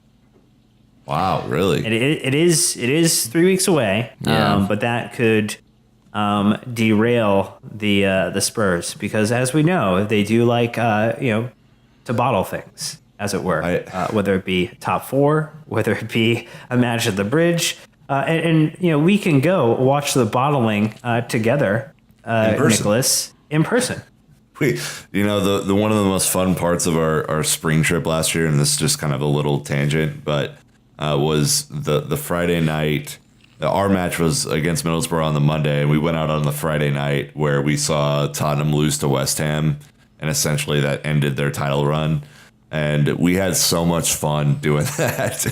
Wow, really? It is 3 weeks away, but that could derail the Spurs, because, as we know, they do like to bottle things, as it were, whether it be top four, whether it be a match at the Bridge. And we can go watch the bottling together, Nicholas, in person. The one of the most fun parts of our spring trip last year, and this is just kind of a little tangent, but was the Friday night. Our match was against Middlesbrough on the Monday, and we went out on the Friday night where we saw Tottenham lose to West Ham, and essentially that ended their title run. And we had so much fun doing that.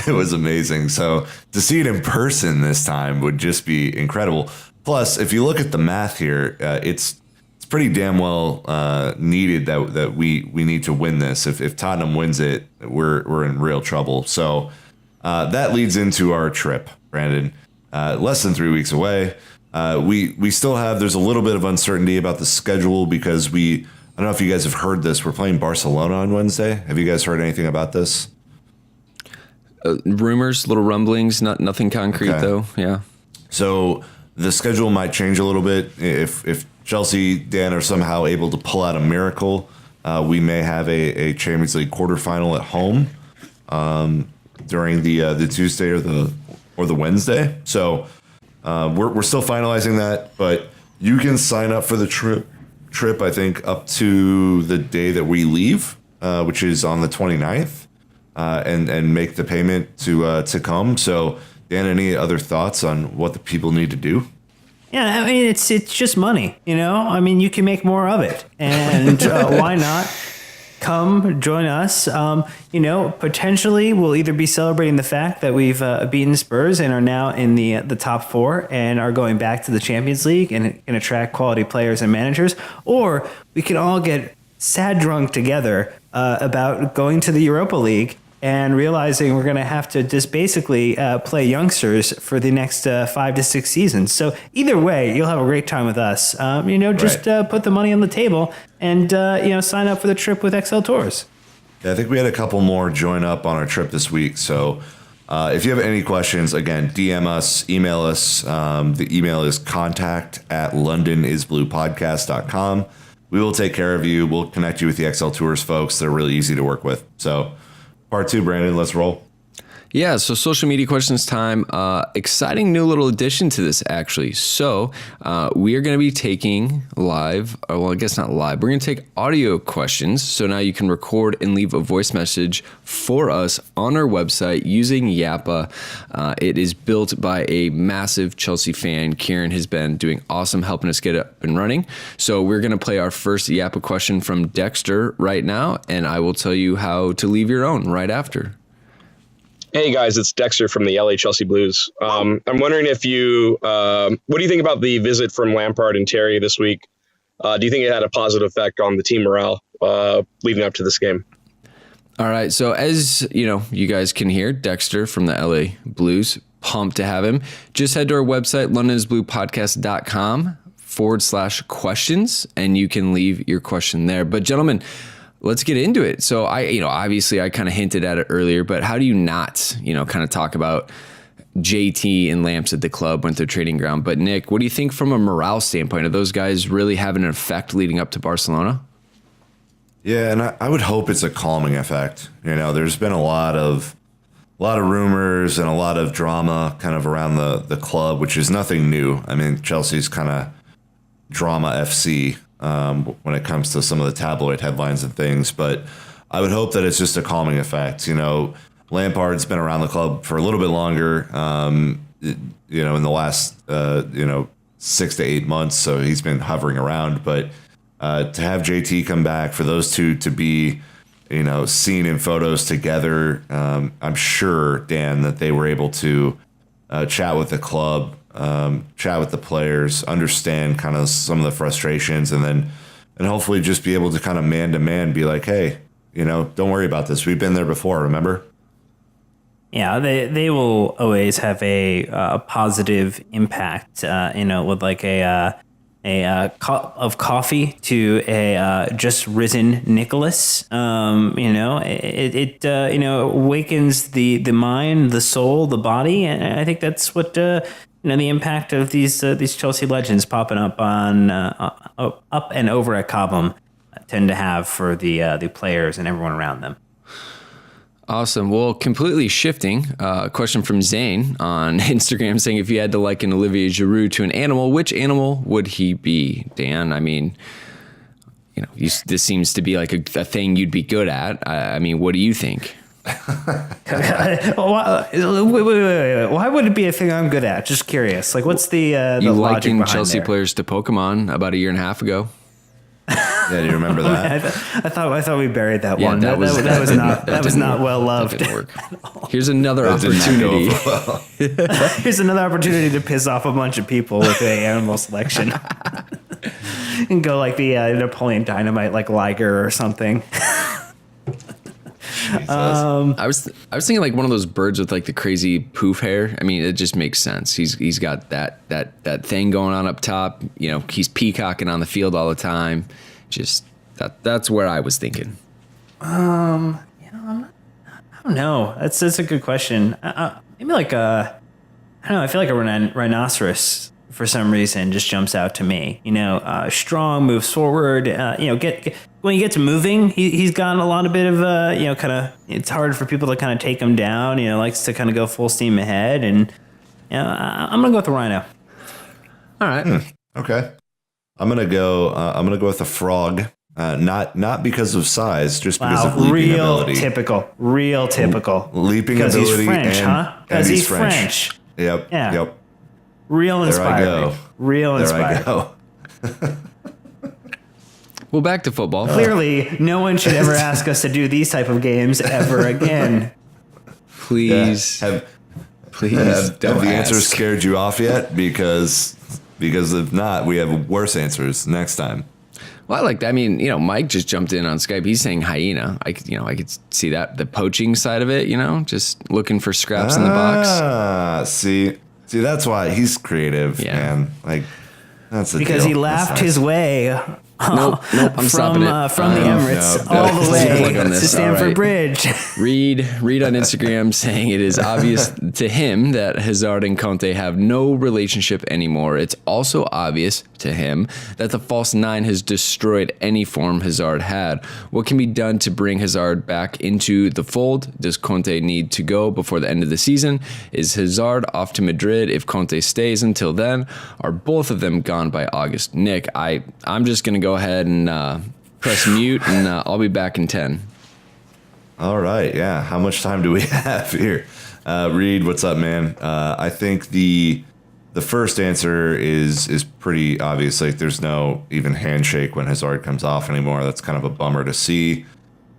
It was amazing. So to see it in person this time would just be incredible. Plus, if you look at the math here, it's pretty damn well needed that we need to win this. If Tottenham wins it, we're in real trouble. So that leads into our trip, Brandon. Less than 3 weeks away. We still have, there's a little bit of uncertainty about the schedule because I don't know if you guys have heard this. We're playing Barcelona on Wednesday. Have you guys heard anything about this? Rumors, little rumblings, nothing concrete though. Yeah. So the schedule might change a little bit. If Chelsea, Dan, are somehow able to pull out a miracle, we may have a Champions League quarterfinal at home during the Tuesday or the Wednesday. So we're still finalizing that, but you can sign up for the trip. I think up to the day that we leave, which is on the 29th, and make the payment to come. So, Dan, any other thoughts on what the people need to do? Yeah, I mean, it's just money, you know? I mean, you can make more of it. And why not come join us? You know, potentially we'll either be celebrating the fact that we've beaten Spurs and are now in the top four and are going back to the Champions League and can attract quality players and managers, or we can all get sad drunk together about going to the Europa League and realizing we're going to have to just basically play youngsters for the next 5 to 6 seasons. So either way, you'll have a great time with us. You know, just put the money on the table and, you know, sign up for the trip with XL Tours. Yeah, I think we had a couple more join up on our trip this week. So if you have any questions, again, DM us, email us. The email is contact@londonisbluepodcast.com. We will take care of you. We'll connect you with the XL Tours folks. They're really easy to work with. So part 2, Brandon, let's roll. Yeah, so social media questions time. Exciting new little addition to this, actually. So we are going to be taking live, or well, I guess not live. We're going to take audio questions. So now you can record and leave a voice message for us on our website using Yappa. It is built by a massive Chelsea fan. Kieran has been doing awesome helping us get it up and running. So we're going to play our first Yappa question from Dexter right now, and I will tell you how to leave your own right after. Hey guys, it's Dexter from the LA Chelsea Blues. I'm wondering if what do you think about the visit from Lampard and Terry this week? Do you think it had a positive effect on the team morale leading up to this game? All right. So as you know, you guys can hear Dexter from the LA Blues. Pumped to have him. Just head to our website, londonisbluepodcast.com/questions, and you can leave your question there. But gentlemen, let's get into it. So obviously I kind of hinted at it earlier, but how do you not, kind of talk about JT and Lamps at the club, went their training ground? But Nick, what do you think from a morale standpoint? Are those guys really having an effect leading up to Barcelona? Yeah, and I would hope it's a calming effect. There's been a lot of rumors and a lot of drama kind of around the club, which is nothing new. I mean, Chelsea's kind of drama FC when it comes to some of the tabloid headlines and things. But I would hope that it's just a calming effect. Lampard's been around the club for a little bit longer, in the last, 6 to 8 months. So he's been hovering around. But to have JT come back, for those two to be, seen in photos together, I'm sure, Dan, that they were able to chat with the club, chat with the players, understand kind of some of the frustrations, and hopefully just be able to kind of man to man be like, hey, don't worry about this. We've been there before, remember? Yeah, they will always have a positive impact, with like a cup of coffee to a just risen Nicholas. It awakens the mind, the soul, the body, and I think that's what the impact of these Chelsea legends popping up on up and over at Cobham tend to have for the players and everyone around them. Awesome. Well, completely shifting, a question from Zane on Instagram saying, if you had to liken Olivier Giroud to an animal, which animal would he be? Dan, I mean, this seems to be like a thing you'd be good at. I mean, what do you think? Wait. Why would it be a thing I'm good at? Just curious. Like, what's the you logic likened behind Chelsea there? players to Pokemon about a year and a half ago. Yeah, do you remember that? I thought we buried that Yeah, one. that was That was didn't not work. well That loved. didn't work. Here's another That did not go opportunity. over well. Here's another opportunity to piss off a bunch of people with a animal selection. And go like the Napoleon Dynamite, like Liger or something. I was thinking like one of those birds with like the crazy poof hair. I mean, it just makes sense. He's got that thing going on up top. You know, he's peacocking on the field all the time. Just that's where I was thinking. I don't know. That's a good question. Maybe like I don't know. I feel like a rhinoceros for some reason just jumps out to me. You know, strong, moves forward. When he gets moving, he's gotten a lot of bit of kind of. It's hard for people to kind of take him down. You know, likes to kind of go full steam ahead, and I'm gonna go with the rhino. All right. Okay. I'm gonna go with a frog. Not because of size, just because of leaping real ability. Real typical. Leaping because ability. He's French, and, huh? Because he's French. Yep. Yeah. Yep. Real There I inspiring. go. Real There inspiring. I go. Well, back to football. Clearly, no one should ever ask us to do these type of games ever again. Please, please Have don't the answers ask. scared you off yet? Because if not, we have worse answers next time. Well, I like that. I mean, Mike just jumped in on Skype. He's saying hyena. I could see that, the poaching side of it. Just looking for scraps in the box. See, that's why he's creative, Yeah. man. Like, that's the Because deal. he laughed That's nice. his way Nope, I'm stopping it. from the Emirates no, all no. the way Plug on to this. Stamford All right. Bridge. Reed on Instagram saying it is obvious to him that Hazard and Conte have no relationship anymore. It's also obvious to him that the false nine has destroyed any form Hazard had. What can be done to bring Hazard back into the fold? Does Conte need to go before the end of the season? Is Hazard off to Madrid if Conte stays until then? Are both of them gone by August? Nick, I'm just going to go ahead and press mute, and I'll be back in 10. All right, yeah. How much time do we have here? Reed, what's up, man? I think the first answer is pretty obvious. Like, there's no even handshake when Hazard comes off anymore. That's kind of a bummer to see.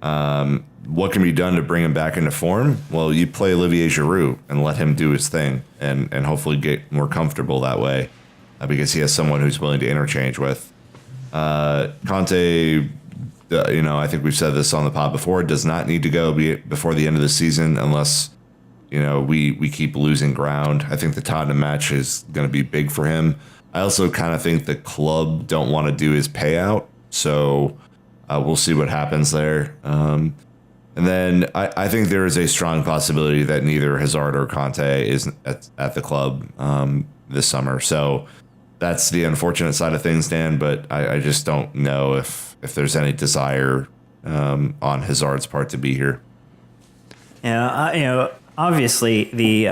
What can be done to bring him back into form? Well, you play Olivier Giroud and let him do his thing, and hopefully get more comfortable that way, because he has someone who's willing to interchange with. Conte, I think we've said this on the pod before, does not need to go before the end of the season unless, we keep losing ground. I think the Tottenham match is going to be big for him. I also kind of think the club don't want to do his payout, so we'll see what happens there. And then I think there is a strong possibility that neither Hazard or Conte is at the club this summer. So that's the unfortunate side of things, Dan, but I just don't know if there's any desire on Hazard's part to be here. Yeah, obviously the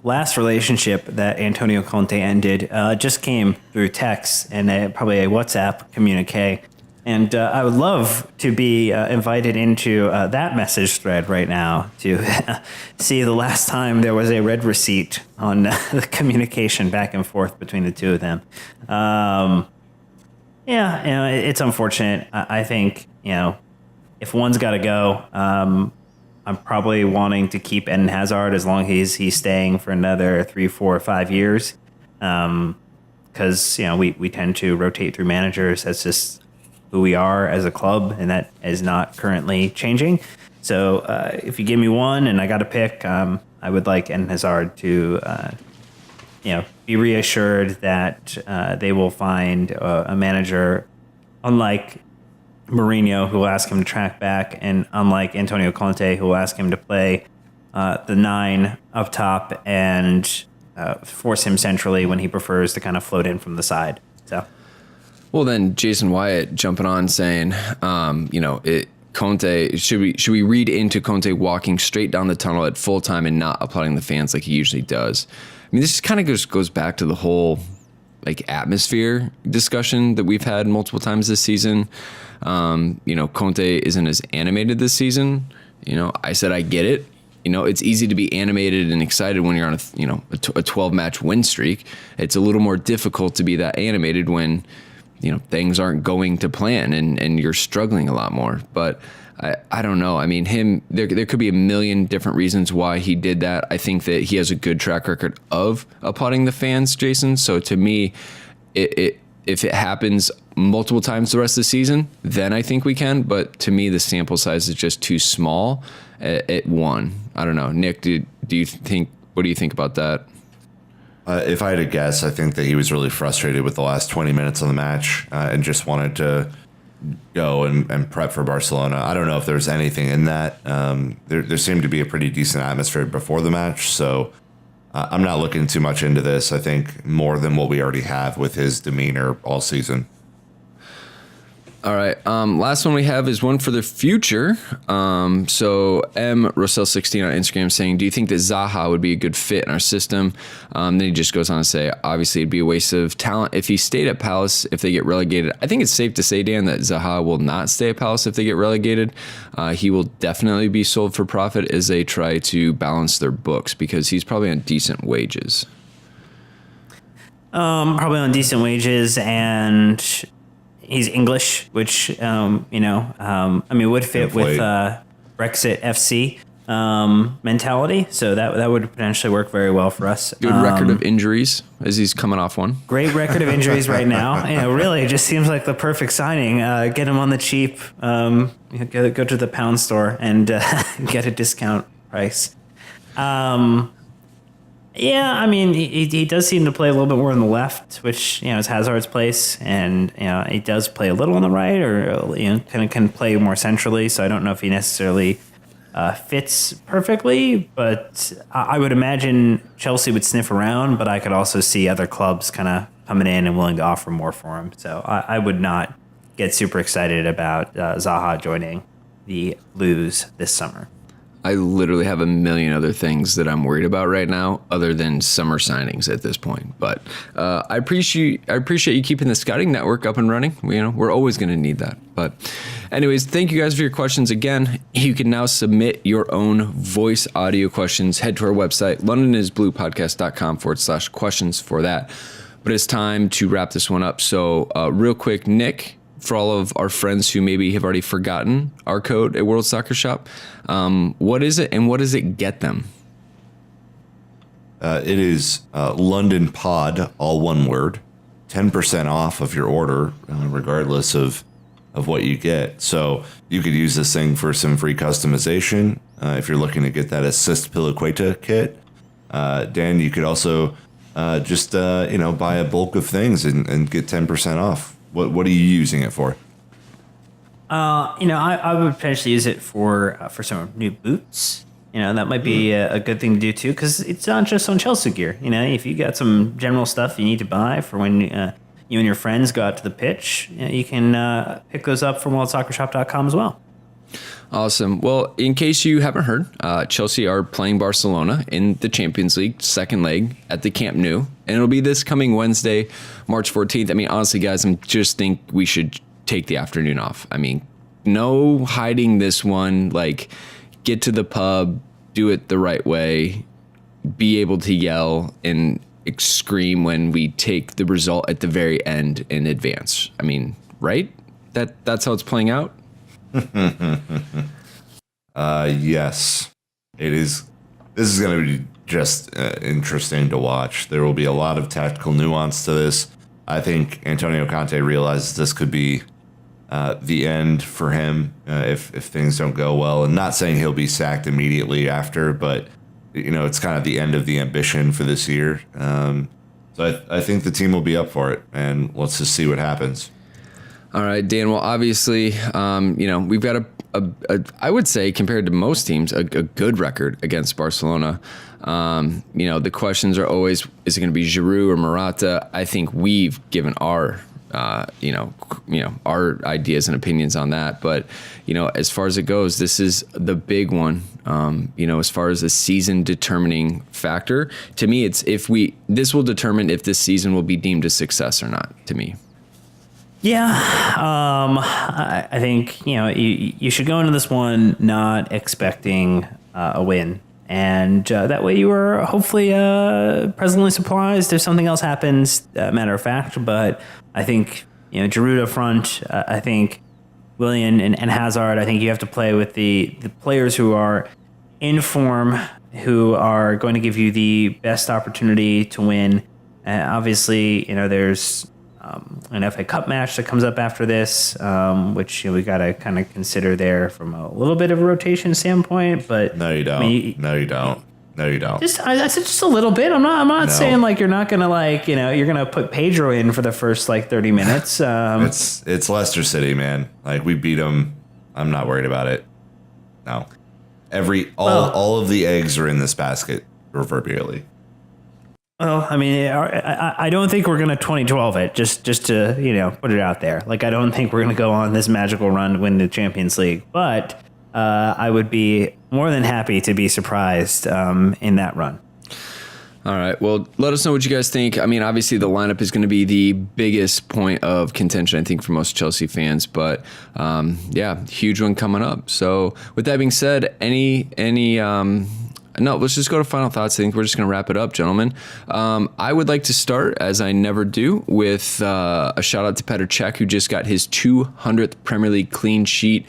last relationship that Antonio Conte ended just came through text and probably a WhatsApp communique. And I would love to be invited into that message thread right now to see the last time there was a red receipt on the communication back and forth between the two of them. It's unfortunate. I think, if one's got to go, I'm probably wanting to keep Eden Hazard as long as he's staying for another 3, 4, 5 years. Because, we tend to rotate through managers. That's just who we are as a club, and that is not currently changing. So if you give me one and I got to pick, I would like Eden Hazard to, be reassured that they will find a manager, unlike Mourinho, who will ask him to track back, and unlike Antonio Conte, who will ask him to play the 9 up top and force him centrally when he prefers to kind of float in from the side. So. Well, then Jason Wyatt jumping on saying, Conte, should we read into Conte walking straight down the tunnel at full time and not applauding the fans like he usually does? I mean, this kind of goes back to the whole atmosphere discussion that we've had multiple times this season. Conte isn't as animated this season. I said I get it. It's easy to be animated and excited when you're on a 12-match win streak. It's a little more difficult to be that animated when things aren't going to plan and you're struggling a lot more. But I don't know. I mean, there could be a million different reasons why he did that. I think that he has a good track record of applauding the fans, Jason. So to me, if it happens multiple times the rest of the season, then I think we can. But to me, the sample size is just too small at one. I don't know. Nick, what do you think about that? If I had to guess, I think that he was really frustrated with the last 20 minutes of the match and just wanted to go and prep for Barcelona. I don't know if there's anything in that. There seemed to be a pretty decent atmosphere before the match, so I'm not looking too much into this. I think more than what we already have with his demeanor all season. All right. Last one we have is one for the future. So M Rossell 16 on Instagram saying, do you think that Zaha would be a good fit in our system? Then he just goes on to say, obviously it'd be a waste of talent if he stayed at Palace if they get relegated. I think it's safe to say, Dan, that Zaha will not stay at Palace if they get relegated. He will definitely be sold for profit as they try to balance their books because he's probably on decent wages. Probably on decent wages, and he's English, which, would fit with Brexit FC mentality. So that would potentially work very well for us. Good record of injuries as he's coming off one. Great record of injuries right now. Really, it just seems like the perfect signing. Get him on the cheap. Go to the pound store and get a discount price. Yeah, I mean, he does seem to play a little bit more on the left, which, is Hazard's place. And, he does play a little on the right or, can play more centrally. So I don't know if he necessarily fits perfectly. But I would imagine Chelsea would sniff around. But I could also see other clubs kind of coming in and willing to offer more for him. So I would not get super excited about Zaha joining the Blues this summer. I literally have a million other things that I'm worried about right now other than summer signings at this point. But I appreciate you keeping the scouting network up and running. We're always going to need that. But anyways, thank you guys for your questions again. You can now submit your own voice audio questions. Head to our website, londonisbluepodcast.com/questions for that. But it's time to wrap this one up. So real quick, Nick, for all of our friends who maybe have already forgotten our code at World Soccer Shop, what is it and what does it get them? It is London Pod, all one word, 10% off of your order, regardless of what you get. So you could use this thing for some free customization if you're looking to get that Assist Piliqueta kit. Dan, you could also just buy a bulk of things and get 10% off. What are you using it for? I would potentially use it for some new boots. That might be a good thing to do too, because it's not just on Chelsea gear. If you got some general stuff you need to buy for when you and your friends go out to the pitch, you can pick those up from worldsoccershop.com as well. Awesome. Well, in case you haven't heard, Chelsea are playing Barcelona in the Champions League second leg at the Camp Nou, and it'll be this coming Wednesday, March 14th. I mean, honestly, guys, I just think we should take the afternoon off. I mean, no hiding this one. Like, get to the pub, do it the right way, be able to yell and scream when we take the result at the very end in advance. I mean, right? That's how it's playing out. Yes, it is. This is going to be just interesting to watch. There will be a lot of tactical nuance to this. I think Antonio Conte realizes this could be the end for him if things don't go well. And not saying he'll be sacked immediately after, but it's kind of the end of the ambition for this year. So I think the team will be up for it, and let's just see what happens. All right, Dan. Well, obviously, we've got a I would say, compared to most teams, a good record against Barcelona. The questions are always, is it going to be Giroud or Morata? I think we've given our, our ideas and opinions on that. But, as far as it goes, this is the big one. As far as a season determining factor, to me, this will determine if this season will be deemed a success or not, to me. Yeah, I think, you should go into this one not expecting a win. And that way you are hopefully pleasantly surprised if something else happens, matter of fact. But I think, Giroud up front. I think Willian and Hazard. I think you have to play with the players who are in form, who are going to give you the best opportunity to win. Obviously, there's an FA Cup match that comes up after this, which we got to kind of consider there from a little bit of a rotation standpoint. But no, you don't. No, you don't. I said just a little bit. I'm not saying like you're not gonna you're gonna put Pedro in for the first 30 minutes. It's Leicester City, man. Like, we beat them. I'm not worried about it. No, all of the eggs are in this basket proverbially. Well, I mean, I don't think we're gonna 2012 it. Just to put it out there. Like, I don't think we're gonna go on this magical run to win the Champions League, but I would be more than happy to be surprised in that run. All right. Well, let us know what you guys think. I mean, obviously the lineup is going to be the biggest point of contention, I think, for most Chelsea fans. But huge one coming up. So with that being said, no, let's just go to final thoughts. I think we're just going to wrap it up, gentlemen. I would like to start, as I never do, with a shout out to Petr Cech, who just got his 200th Premier League clean sheet.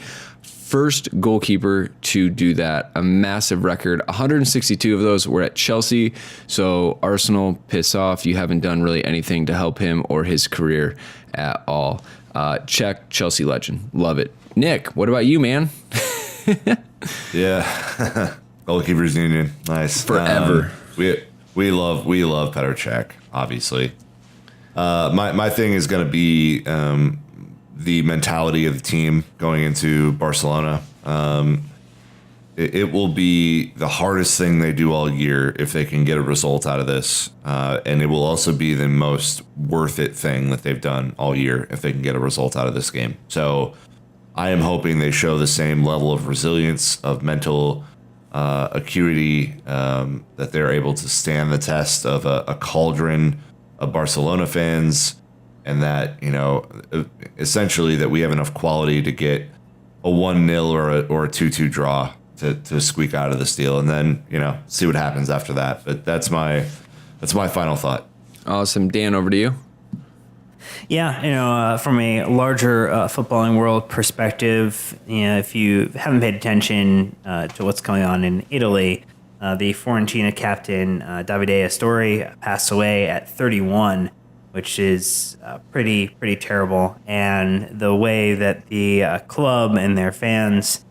First goalkeeper to do that, a massive record. 162 of those were at Chelsea. So Arsenal, piss off. You haven't done really anything to help him or his career at all. Cech, Chelsea legend. Love it. Nick, what about you, man? Yeah. Goalkeepers Union. Nice. Forever. We love Petr Cech, obviously. My thing is going to be the mentality of the team going into Barcelona. It will be the hardest thing they do all year if they can get a result out of this. And it will also be the most worth it thing that they've done all year if they can get a result out of this game. So I am hoping they show the same level of resilience, of mental acuity, that they're able to stand the test of a cauldron of Barcelona fans. And that, essentially that we have enough quality to get a 1-0 or a 2-2 draw to squeak out of this deal, and then see what happens after that. But that's my final thought. Awesome. Dan, over to you. Yeah, from a larger footballing world perspective, if you haven't paid attention to what's going on in Italy, the Fiorentina captain Davide Astori passed away at 31. Which is pretty terrible. And the way that the club and their fans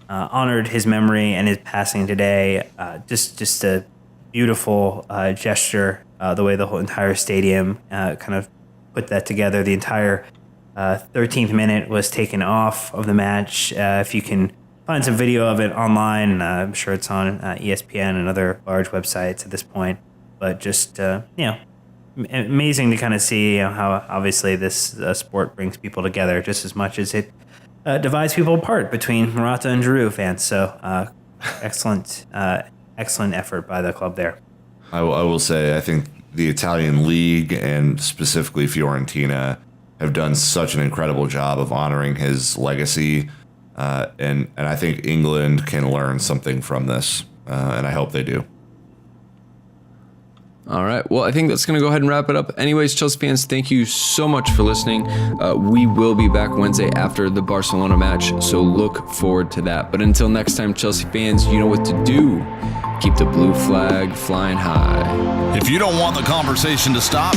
honored his memory and his passing today, just a beautiful gesture. The way the whole entire stadium kind of put that together. The entire 13th minute was taken off of the match. If you can find some video of it online, I'm sure it's on ESPN and other large websites at this point. But just amazing to kind of see how obviously this sport brings people together just as much as it divides people apart between Morata and Giroud fans. So excellent effort by the club there. I will say, I think the Italian league and specifically Fiorentina have done such an incredible job of honoring his legacy. And I think England can learn something from this. And I hope they do. All right. Well, I think that's going to go ahead and wrap it up. Anyways, Chelsea fans, thank you so much for listening. We will be back Wednesday after the Barcelona match, so look forward to that. But until next time, Chelsea fans, you know what to do. Keep the blue flag flying high. If you don't want the conversation to stop,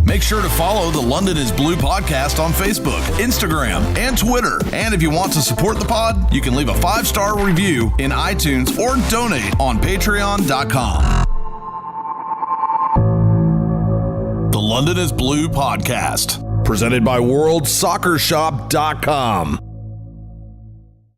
make sure to follow the London is Blue podcast on Facebook, Instagram, and Twitter. And if you want to support the pod, you can leave a 5-star review in iTunes or donate on patreon.com. The London is Blue podcast, presented by WorldSoccerShop.com.